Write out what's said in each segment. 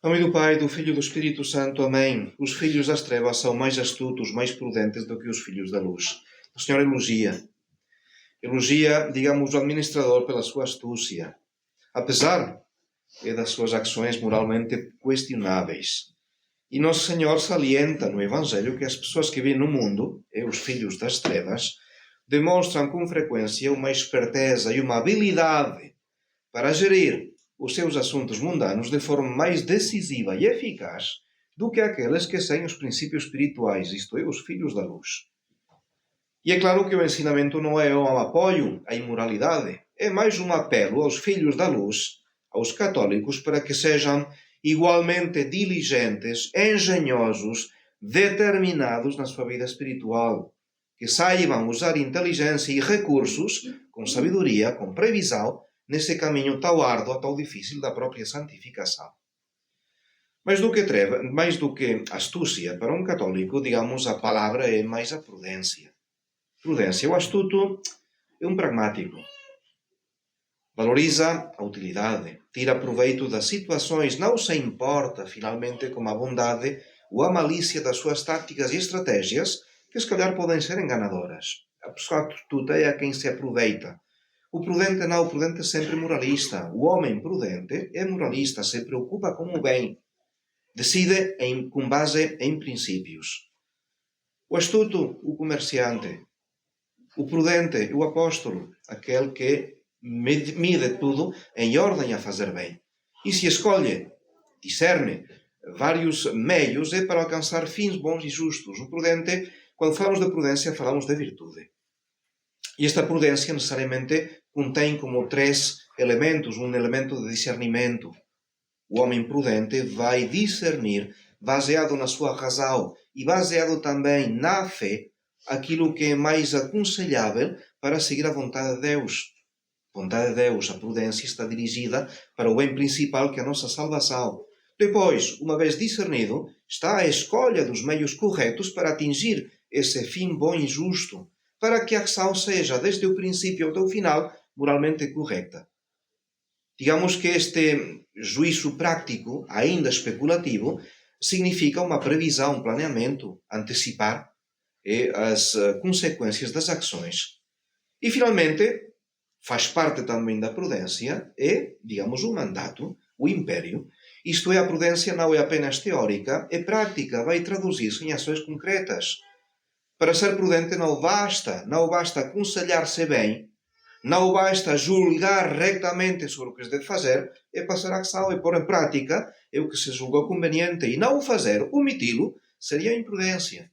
Em nome do Pai, do Filho e do Espírito Santo. Amém. Os filhos das trevas são mais astutos, mais prudentes do que os filhos da luz. O Senhor elogia, digamos, o administrador pela sua astúcia, apesar das suas ações moralmente questionáveis. E Nosso Senhor salienta no Evangelho que as pessoas que vivem no mundo, os filhos das trevas, demonstram com frequência uma esperteza e uma habilidade para gerir os seus assuntos mundanos de forma mais decisiva e eficaz do que aqueles que seguem os princípios espirituais, isto é, os filhos da luz. E é claro que o ensinamento não é um apoio à imoralidade, é mais um apelo aos filhos da luz, aos católicos, para que sejam igualmente diligentes, engenhosos, determinados na sua vida espiritual, que saibam usar inteligência e recursos com sabedoria, com previsão, nesse caminho tão árduo, tão difícil da própria santificação. Mais do que astúcia, para um católico, digamos, a palavra é mais a prudência. Prudência. O astuto é um pragmático. Valoriza a utilidade, tira proveito das situações, não se importa, finalmente, com a bondade ou a malícia das suas táticas e estratégias, que se calhar podem ser enganadoras. A pessoa astuta é a quem se aproveita. O prudente não, o prudente é sempre moralista. O homem prudente é moralista, se preocupa com o bem. Decide com base em princípios. O astuto, o comerciante. O prudente, o apóstolo, aquele que mide tudo em ordem a fazer bem. E se escolhe, discerne vários meios, é para alcançar fins bons e justos. O prudente, quando falamos de prudência, falamos de virtude. E esta prudência necessariamente contém como 3 elementos, um elemento de discernimento. O homem prudente vai discernir, baseado na sua razão e baseado também na fé, aquilo que é mais aconselhável para seguir a vontade de Deus. A vontade de Deus, a prudência está dirigida para o bem principal, que é a nossa salvação. Depois, uma vez discernido, está a escolha dos meios corretos para atingir esse fim bom e justo, para que a ação seja, desde o princípio até o final, moralmente correta. Digamos que este juízo prático, ainda especulativo, significa uma previsão, um planeamento, antecipar as consequências das ações. E, finalmente, faz parte também da prudência, digamos, o mandato, o império. Isto é, a prudência não é apenas teórica, é prática, vai traduzir-se em ações concretas. Para ser prudente não basta aconselhar-se bem, não basta julgar rectamente sobre o que se deve fazer, é passar a ação e pôr em prática o que se julgou conveniente. E não o fazer, omiti-lo, seria imprudência.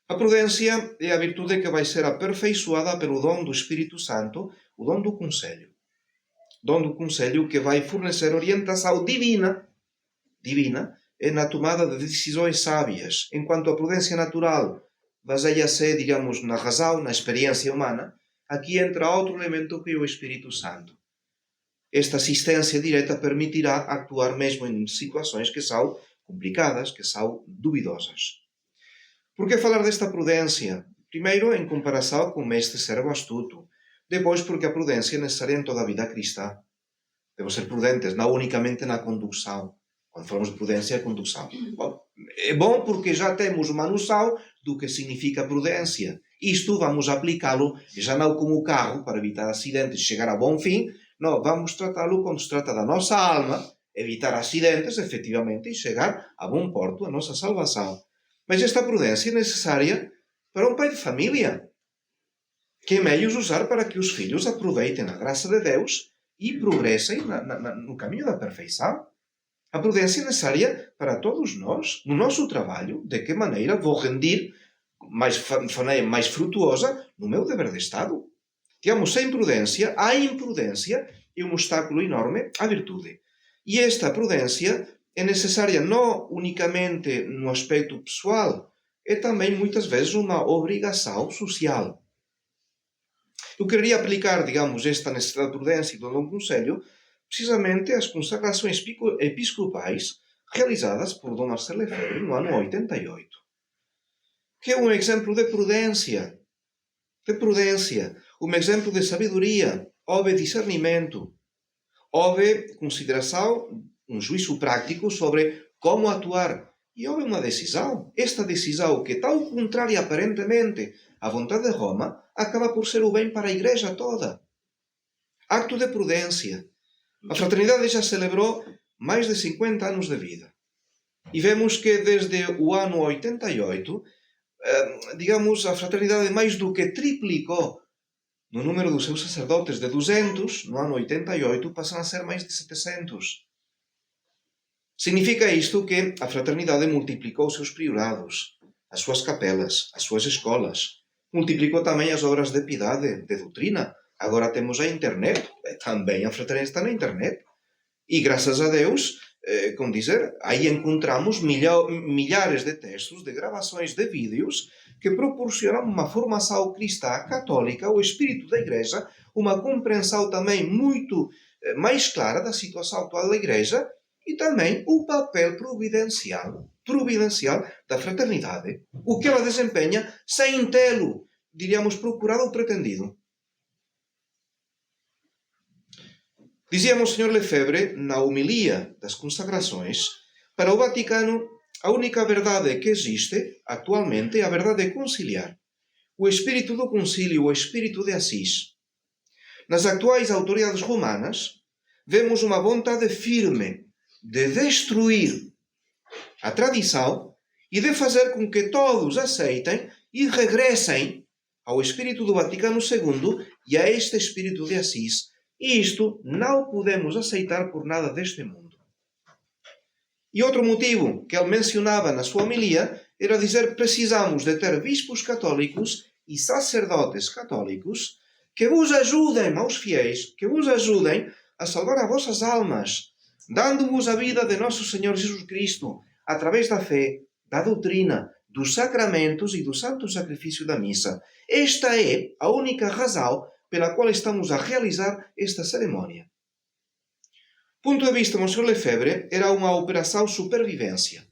A prudência é a virtude que vai ser aperfeiçoada pelo dom do Espírito Santo, o dom do conselho. Dom do conselho que vai fornecer orientação divina na tomada de decisões sábias, enquanto a prudência natural baseia-se, digamos, na razão, na experiência humana. Aqui entra outro elemento que é o Espírito Santo. Esta assistência direta permitirá actuar mesmo em situações que são complicadas, que são duvidosas. Por que falar desta prudência? Primeiro, em comparação com este servo astuto. Depois, porque a prudência é necessária em toda a vida cristã. Devemos ser prudentes, não unicamente na condução. Quando falamos de prudência, é condução. Bom, é bom porque já temos uma noção do que significa prudência. Isto vamos aplicá-lo, já não como o carro, para evitar acidentes e chegar a bom fim. Não, vamos tratá-lo quando se trata da nossa alma, evitar acidentes, efetivamente, e chegar a bom porto, a nossa salvação. Mas esta prudência é necessária para um pai de família. Que meios usar para que os filhos aproveitem a graça de Deus e progressem no caminho da perfeição? A prudência é necessária para todos nós, no nosso trabalho, de que maneira vou rendir mais frutuosa no meu dever de Estado. Digamos, sem prudência, a imprudência é um obstáculo enorme à virtude. E esta prudência é necessária não unicamente no aspecto pessoal, é também muitas vezes uma obrigação social. Eu queria aplicar, digamos, esta necessidade de prudência do Dom Conselho precisamente às consagrações episcopais realizadas por Dom Marcelo Lefebvre no ano 88, que é um exemplo de prudência, um exemplo de sabedoria, houve discernimento, houve consideração, um juízo prático sobre como atuar, e houve uma decisão. Esta decisão, que tão contrária aparentemente à vontade de Roma, acaba por ser o bem para a Igreja toda. Acto de prudência. A fraternidade já celebrou mais de 50 anos de vida. E vemos que desde o ano 88, digamos, a fraternidade mais do que triplicou no número dos seus sacerdotes. De 200, no ano 88, passam a ser mais de 700. Significa isto que a fraternidade multiplicou os seus priorados, as suas capelas, as suas escolas. Multiplicou também as obras de piedade, de doutrina. Agora temos a internet, também a fraternidade está na internet. E graças a Deus, como dizer, aí encontramos milhares de textos, de gravações de vídeos que proporcionam uma formação cristã católica, o espírito da Igreja, uma compreensão também muito mais clara da situação atual da Igreja e também o papel providencial da fraternidade, o que ela desempenha sem tê-lo, diríamos, procurado ou pretendido. Dizia Monsenhor Lefebvre, na homilia das consagrações, para o Vaticano, a única verdade que existe atualmente é a verdade conciliar. O espírito do concílio, o espírito de Assis. Nas atuais autoridades romanas, vemos uma vontade firme de destruir a tradição e de fazer com que todos aceitem e regressem ao espírito do Vaticano II e a este espírito de Assis. E isto não podemos aceitar por nada deste mundo. E outro motivo que ele mencionava na sua homilia era dizer que precisamos de ter bispos católicos e sacerdotes católicos que vos ajudem, aos fiéis, que vos ajudem a salvar as vossas almas, dando-vos a vida de nosso Senhor Jesus Cristo, através da fé, da doutrina, dos sacramentos e do santo sacrifício da missa. Esta é a única razão pela qual estamos a realizar esta cerimônia. Ponto de vista, Monsenhor Lefebvre, era uma operação supervivência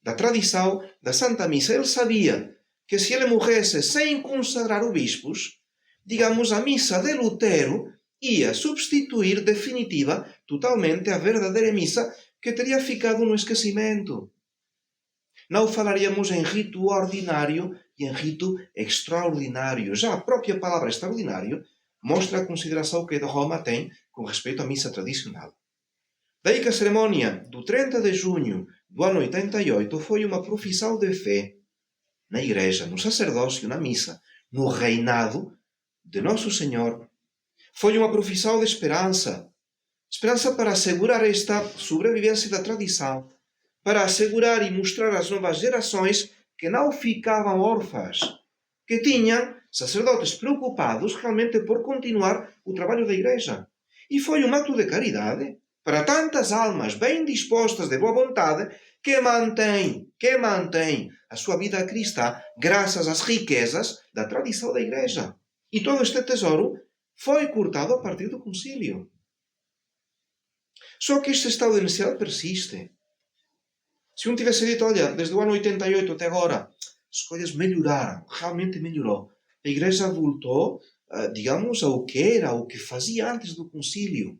da tradição da Santa Missa. Ele sabia que se ele morresse sem consagrar os bispos, digamos, a missa de Lutero ia substituir definitiva, totalmente, a verdadeira missa que teria ficado no esquecimento. Não falaríamos em rito ordinário e em rito extraordinário. Já a própria palavra extraordinário mostra a consideração que Roma tem com respeito à missa tradicional. Daí que a cerimônia do 30 de junho do ano 88 foi uma profissão de fé na Igreja, no sacerdócio, na missa, no reinado de Nosso Senhor. Foi uma profissão de esperança para assegurar esta sobrevivência da tradição, para assegurar e mostrar às novas gerações que não ficavam órfãs, que tinham sacerdotes preocupados realmente por continuar o trabalho da Igreja. E foi um ato de caridade para tantas almas bem dispostas, de boa vontade, que mantém a sua vida cristã graças às riquezas da tradição da Igreja. E todo este tesouro foi cortado a partir do concílio. Só que este estado de necessidade persiste. Se um tivesse dito, olha, desde o ano 88 até agora, as coisas melhoraram, realmente melhorou. A Igreja voltou, digamos, ao que era, ao que fazia antes do concílio.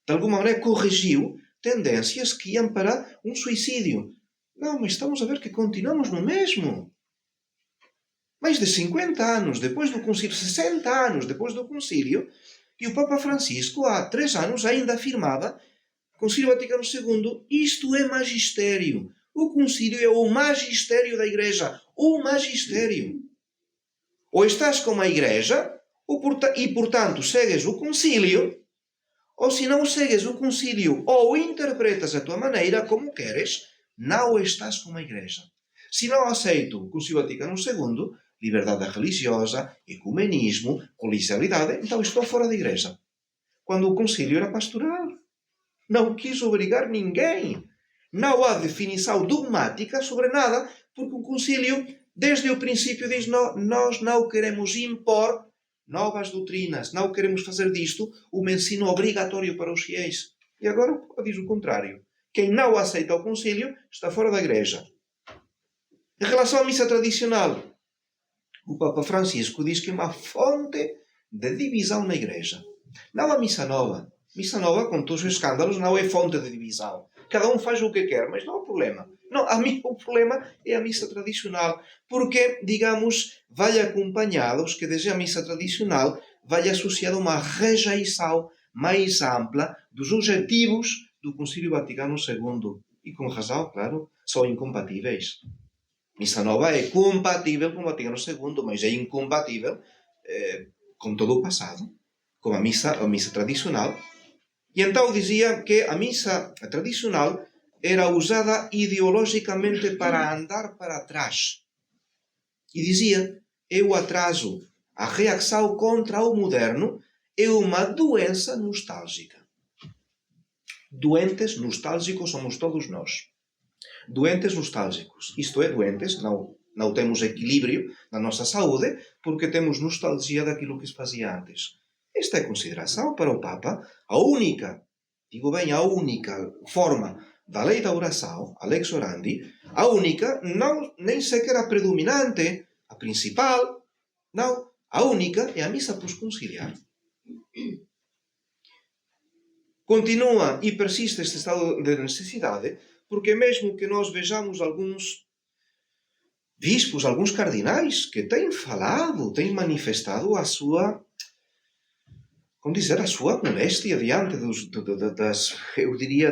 De alguma maneira corrigiu tendências que iam para um suicídio. Não, mas estamos a ver que continuamos no mesmo. Mais de 50 anos depois do concílio, 60 anos depois do concílio, e o Papa Francisco, há 3 anos, ainda afirmava, Concílio Vaticano II, isto é magistério. O concílio é o magistério da Igreja. O magistério. Ou estás com a Igreja, e portanto segues o concílio, ou se não segues o concílio, ou interpretas a tua maneira como queres, não estás com a Igreja. Se não aceito o Concílio Vaticano II, liberdade religiosa, ecumenismo, colegialidade, então estou fora da Igreja. Quando o concílio era pastoral. Não quis obrigar ninguém. Não há definição dogmática sobre nada, porque o concílio, desde o princípio, diz nós não queremos impor novas doutrinas, não queremos fazer disto um ensino obrigatório para os fiéis. E agora o Papa diz o contrário. Quem não aceita o concílio está fora da Igreja. Em relação à missa tradicional, o Papa Francisco diz que é uma fonte de divisão na Igreja. Não a missa nova. Missa nova, com todos os escândalos, não é fonte de divisão. Cada um faz o que quer, mas não há problema. Não, o problema é a missa tradicional. Porque, digamos, vai acompanhado, os que desejam a missa tradicional, vai associado a uma rejeição mais ampla dos objetivos do Concílio Vaticano II. E com razão, claro, são incompatíveis. Missa nova é compatível com o Vaticano II, mas é incompatível com todo o passado, com a missa tradicional. E então dizia que a missa tradicional era usada ideologicamente para andar para trás. E dizia, o atraso, a reação contra o moderno, é uma doença nostálgica. Doentes nostálgicos somos todos nós. Doentes nostálgicos, isto é, doentes, não temos equilíbrio na nossa saúde, porque temos nostalgia daquilo que se fazia antes. Esta é a consideração para o Papa, a única forma da lei da oração, a lex orandi, a única, não, nem sequer a predominante, a principal, não, a única é a missa pós-conciliar. Continua e persiste este estado de necessidade, porque mesmo que nós vejamos alguns bispos, alguns cardinais, que têm falado, têm manifestado a sua, a sua moléstia diante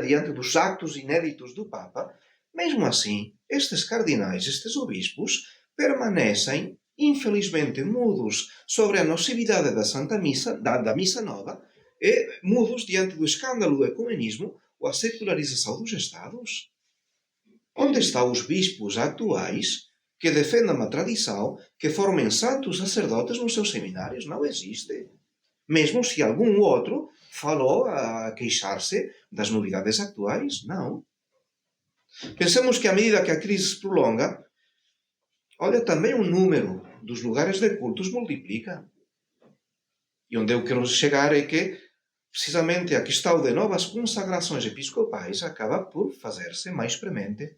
diante dos actos inéditos do Papa, mesmo assim, estes cardinais, estes obispos, permanecem, infelizmente, mudos sobre a nocividade da Santa Missa, da Missa Nova, e mudos diante do escândalo do ecumenismo ou a secularização dos Estados. Onde estão os bispos atuais que defendam a tradição, que formem santos sacerdotes nos seus seminários? Não existe. Mesmo se algum outro falou a queixar-se das novidades atuais, não. Pensemos que à medida que a crise se prolonga, olha, também o número dos lugares de cultos multiplica. E onde eu quero chegar é que, precisamente, a questão de novas consagrações episcopais acaba por fazer-se mais premente.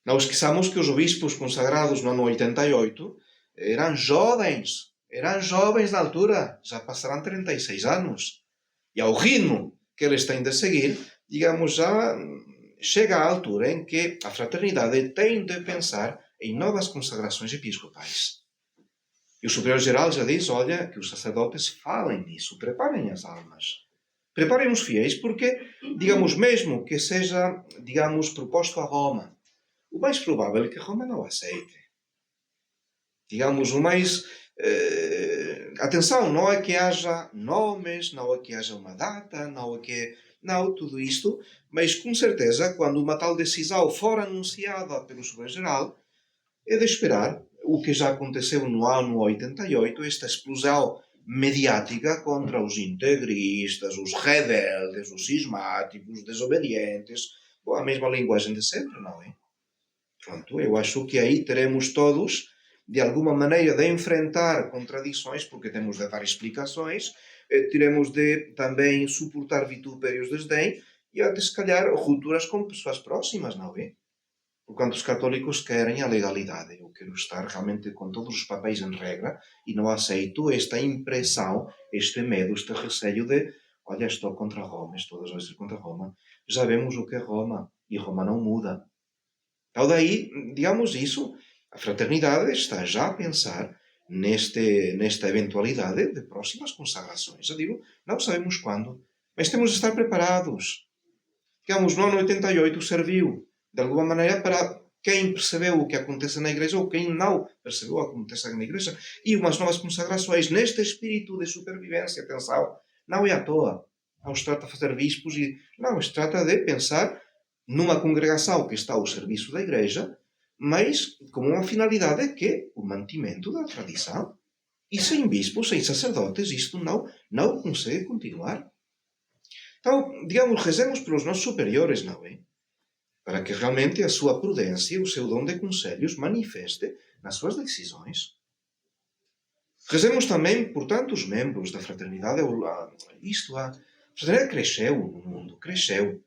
Não esqueçamos que os obispos consagrados no ano 88 eram jovens na altura, já passarão 36 anos. E ao ritmo que eles têm de seguir, digamos, já chega à altura em que a fraternidade tem de pensar em novas consagrações episcopais. E o superior-geral já diz, olha, que os sacerdotes falem nisso, preparem as almas. Preparem os fiéis, porque, digamos, mesmo que seja, digamos, proposto a Roma, o mais provável é que Roma não aceite. Digamos, o mais... atenção, não é que haja nomes, não é que haja uma data, não é que... Não, tudo isto, mas com certeza, quando uma tal decisão for anunciada pelo superior-geral, é de esperar o que já aconteceu no ano 88, esta explosão mediática contra os integristas, os rebeldes, os cismáticos, os desobedientes, com a mesma linguagem de sempre, não é? Pronto, eu acho que aí teremos todos, de alguma maneira, de enfrentar contradições, porque temos de dar explicações, teremos de também suportar vitupérios de desdém e até, se calhar, rupturas com pessoas próximas, não é? Porquanto os católicos querem a legalidade. Eu quero estar realmente com todos os papéis em regra e não aceito esta impressão, este medo, este receio de olha, estou contra Roma, estou às vezes contra Roma. Já vemos o que é Roma e Roma não muda. Então daí, digamos isso, a fraternidade está já a pensar nesta eventualidade de próximas consagrações. Eu digo, não sabemos quando, mas temos de estar preparados. Digamos, no ano 88 serviu, de alguma maneira, para quem percebeu o que acontece na Igreja ou quem não percebeu o que acontece na Igreja, e umas novas consagrações neste espírito de supervivência. Atenção, não é à toa. Não se trata de fazer bispos e... Não, se trata de pensar numa congregação que está ao serviço da Igreja, mas com uma finalidade que é o mantimento da tradição. E sem bispos, sem sacerdotes, isto não consegue continuar. Então, digamos, rezemos pelos nossos superiores, não é? Para que realmente a sua prudência, o seu dom de conselhos manifeste nas suas decisões. Rezemos também por tantos membros da fraternidade. A fraternidade cresceu no mundo, cresceu.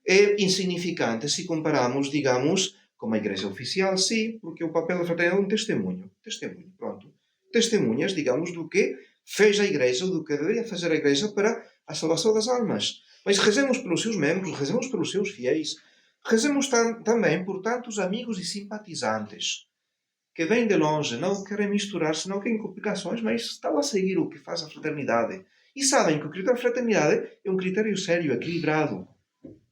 É insignificante se compararmos, digamos, com a Igreja oficial, sim, porque o papel da fraternidade é um testemunho. Testemunho, pronto. Testemunhas, digamos, do que fez a Igreja, do que deveria fazer a Igreja para a salvação das almas. Mas rezemos pelos seus membros, rezemos pelos seus fiéis, rezemos também por tantos amigos e simpatizantes que vêm de longe, não querem misturar-se, não querem complicações, mas estão a seguir o que faz a fraternidade. E sabem que o critério da fraternidade é um critério sério, equilibrado.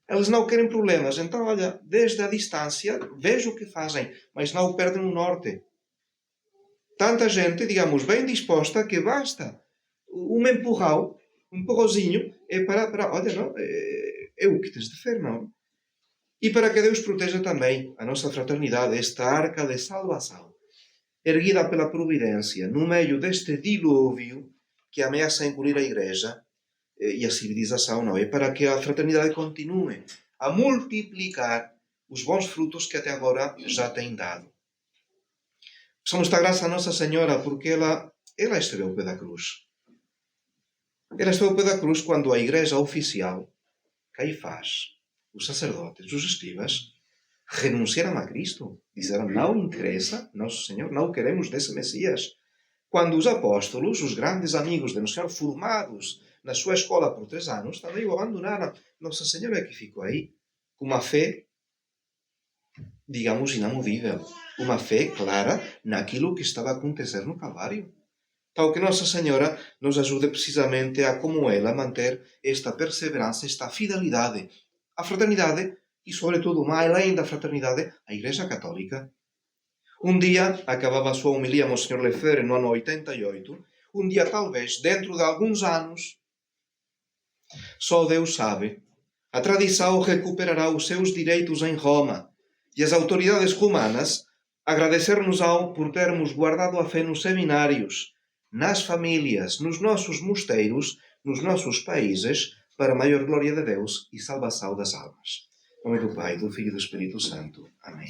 Eles não querem problemas. Então, olha, desde a distância, vejo o que fazem, mas não perdem o norte. Tanta gente, digamos, bem disposta que basta um empurrão, um empurrãozinho, é para olha, não, é o que tens de fazer, não? E para que Deus proteja também a nossa fraternidade, esta arca de salvação, erguida pela providência, no meio deste dilúvio que ameaça engolir a Igreja e a civilização, não é? Para que a fraternidade continue a multiplicar os bons frutos que até agora já tem dado. Precisamos dar graça a Nossa Senhora porque ela esteve ao pé da cruz. Ela esteve ao pé da cruz quando a Igreja oficial, Caifás, os sacerdotes, os escribas, renunciaram a Cristo. Disseram, não interessa, Nosso Senhor, não queremos desse Messias. Quando os apóstolos, os grandes amigos de Nosso Senhor, formados na sua escola por 3 anos, também o abandonaram. Nossa Senhora é que ficou aí, com uma fé, digamos, inamovível. Uma fé clara naquilo que estava a acontecer no Calvário. Então, que Nossa Senhora nos ajude precisamente a, como ela, manter esta perseverança, esta fidelidade à fraternidade e, sobretudo, mais além da fraternidade, à Igreja Católica. Um dia, acabava a sua homilia Monsenhor Lefebvre no ano 88, um dia talvez, dentro de alguns anos, só Deus sabe, a tradição recuperará os seus direitos em Roma e as autoridades romanas agradecer-nos-ão por termos guardado a fé nos seminários, nas famílias, nos nossos mosteiros, nos nossos países, para a maior glória de Deus e salvação das almas. Em nome do Pai, do Filho e do Espírito Santo. Amém.